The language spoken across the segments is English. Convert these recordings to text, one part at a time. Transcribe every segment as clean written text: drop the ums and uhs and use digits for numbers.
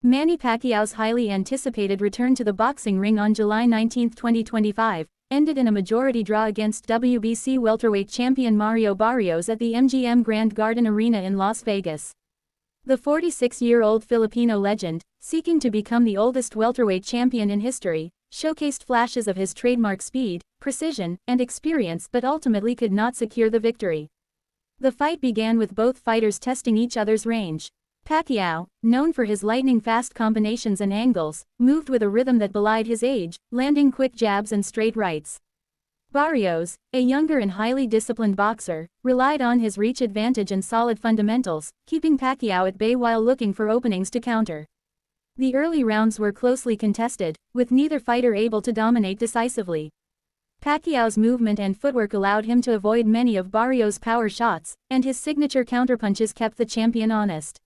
Manny Pacquiao's highly anticipated return to the boxing ring on July 19, 2025, ended in a majority draw against WBC Welterweight champion Mario Barrios at the MGM Grand Garden Arena in Las Vegas. The 46-year-old Filipino legend, seeking to become the oldest welterweight champion in history, showcased flashes of his trademark speed, precision, and experience but ultimately could not secure the victory. The fight began with both fighters testing each other's range. Pacquiao, known for his lightning-fast combinations and angles, moved with a rhythm that belied his age, landing quick jabs and straight rights. Barrios, a younger and highly disciplined boxer, relied on his reach advantage and solid fundamentals, keeping Pacquiao at bay while looking for openings to counter. The early rounds were closely contested, with neither fighter able to dominate decisively. Pacquiao's movement and footwork allowed him to avoid many of Barrios' power shots, and his signature counterpunches kept the champion honest.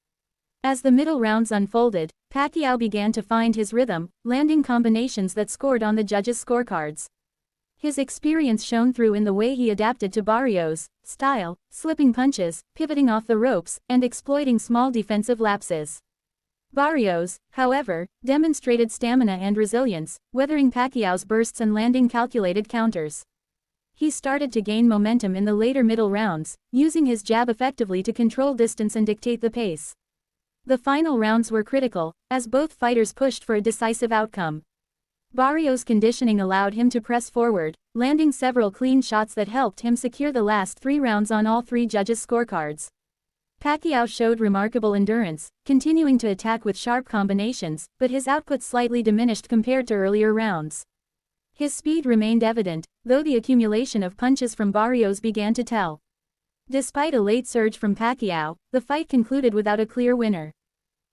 As the middle rounds unfolded, Pacquiao began to find his rhythm, landing combinations that scored on the judges' scorecards. His experience shone through in the way he adapted to Barrios' style, slipping punches, pivoting off the ropes, and exploiting small defensive lapses. Barrios, however, demonstrated stamina and resilience, weathering Pacquiao's bursts and landing calculated counters. He started to gain momentum in the later middle rounds, using his jab effectively to control distance and dictate the pace. The final rounds were critical, as both fighters pushed for a decisive outcome. Barrios' conditioning allowed him to press forward, landing several clean shots that helped him secure the last 3 rounds on all 3 judges' scorecards. Pacquiao showed remarkable endurance, continuing to attack with sharp combinations, but his output slightly diminished compared to earlier rounds. His speed remained evident, though the accumulation of punches from Barrios began to tell. Despite a late surge from Pacquiao, the fight concluded without a clear winner.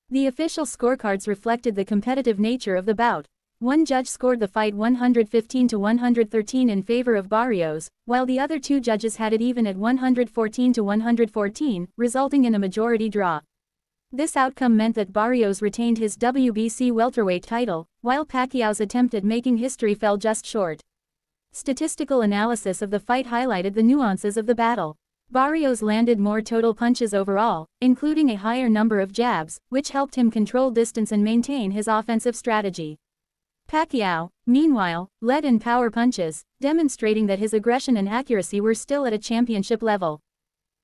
The official scorecards reflected the competitive nature of the bout. One judge scored the fight 115-113 in favor of Barrios, while the other 2 judges had it even at 114-114, resulting in a majority draw. This outcome meant that Barrios retained his WBC welterweight title, while Pacquiao's attempt at making history fell just short. Statistical analysis of the fight highlighted the nuances of the battle. Barrios landed more total punches overall, including a higher number of jabs, which helped him control distance and maintain his offensive strategy. Pacquiao, meanwhile, led in power punches, demonstrating that his aggression and accuracy were still at a championship level.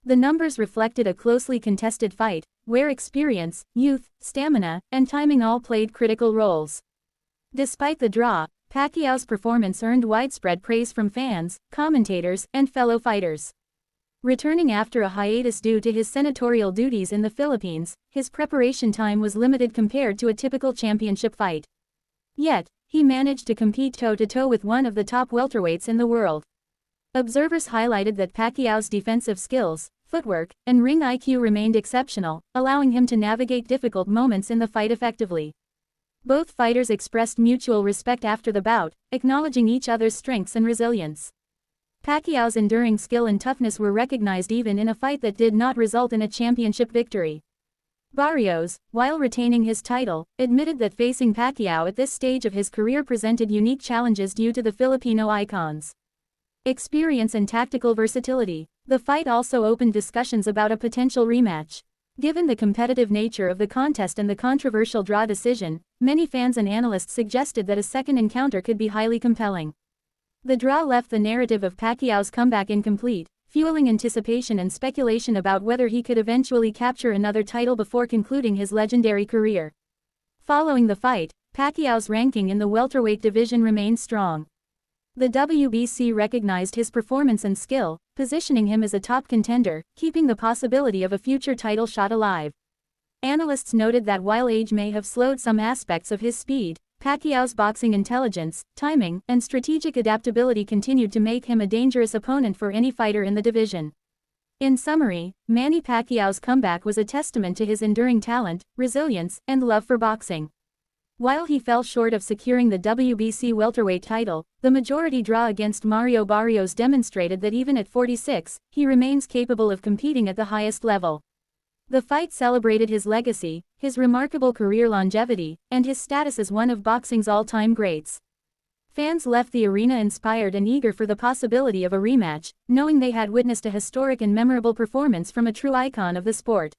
The numbers reflected a closely contested fight, where experience, youth, stamina, and timing all played critical roles. Despite the draw, Pacquiao's performance earned widespread praise from fans, commentators, and fellow fighters. Returning after a hiatus due to his senatorial duties in the Philippines, his preparation time was limited compared to a typical championship fight. Yet, he managed to compete toe-to-toe with one of the top welterweights in the world. Observers highlighted that Pacquiao's defensive skills, footwork, and ring IQ remained exceptional, allowing him to navigate difficult moments in the fight effectively. Both fighters expressed mutual respect after the bout, acknowledging each other's strengths and resilience. Pacquiao's enduring skill and toughness were recognized even in a fight that did not result in a championship victory. Barrios, while retaining his title, admitted that facing Pacquiao at this stage of his career presented unique challenges due to the Filipino icon's experience and tactical versatility. The fight also opened discussions about a potential rematch. Given the competitive nature of the contest and the controversial draw decision, many fans and analysts suggested that a second encounter could be highly compelling. The draw left the narrative of Pacquiao's comeback incomplete, fueling anticipation and speculation about whether he could eventually capture another title before concluding his legendary career. Following the fight, Pacquiao's ranking in the welterweight division remained strong. The WBC recognized his performance and skill, positioning him as a top contender, keeping the possibility of a future title shot alive. Analysts noted that while age may have slowed some aspects of his speed, Pacquiao's boxing intelligence, timing, and strategic adaptability continued to make him a dangerous opponent for any fighter in the division. In summary, Manny Pacquiao's comeback was a testament to his enduring talent, resilience, and love for boxing. While he fell short of securing the WBC welterweight title, the majority draw against Mario Barrios demonstrated that even at 46, he remains capable of competing at the highest level. The fight celebrated his legacy, his remarkable career longevity, and his status as one of boxing's all-time greats. Fans left the arena inspired and eager for the possibility of a rematch, knowing they had witnessed a historic and memorable performance from a true icon of the sport.